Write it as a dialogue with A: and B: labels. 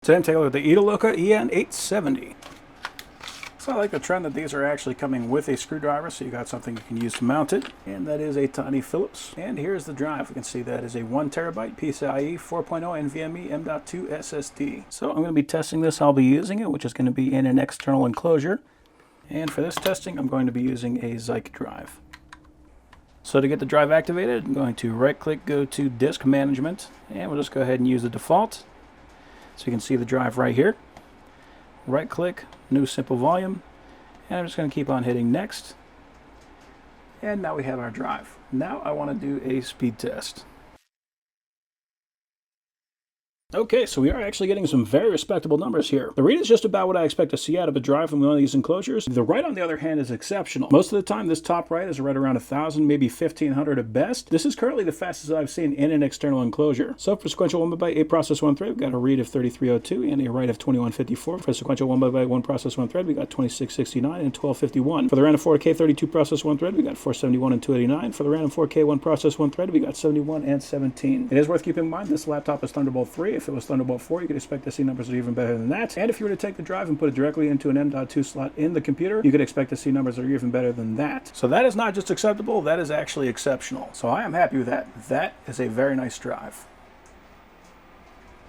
A: Today I'm taking a look at the Ediloca EN870. So I like the trend that these are actually coming with a screwdriver, so you got something you can use to mount it. And that is a tiny Phillips. And here's the drive. We can see that is a 1 terabyte PCIe 4.0 NVMe M.2 SSD. So I'm going to be testing this. I'll be using it, which is going to be in an external enclosure. And for this testing, I'm going to be using a Zyke drive. So to get the drive activated, I'm going to right-click, go to Disk Management, and we'll just go ahead and use the default. So you can see the drive right here. Right-click, New Simple Volume, and I'm just going to keep on hitting Next. And now we have our drive. Now I want to do a speed test. Okay, so we are actually getting some very respectable numbers here. The read is just about what I expect to see out of a drive from one of these enclosures. The write, on the other hand, is exceptional. Most of the time, this top write is right around 1,000, maybe 1,500 at best. This is currently the fastest I've seen in an external enclosure. So for sequential 1x8 8 process 1 thread, we've got a read of 3302 and a write of 2154. For sequential 1x8 1 process 1 thread, we got 2669 and 1251. For the random 4K 32 process 1 thread, we got 471 and 289. For the random 4K 1 process 1 thread, we got 71 and 17. It is worth keeping in mind this laptop is Thunderbolt 3. If it was Thunderbolt 4, you could expect to see numbers that are even better than that. And if you were to take the drive and put it directly into an M.2 slot in the computer, you could expect to see numbers that are even better than that. So that is not just acceptable, that is actually exceptional. So I am happy with that. That is a very nice drive.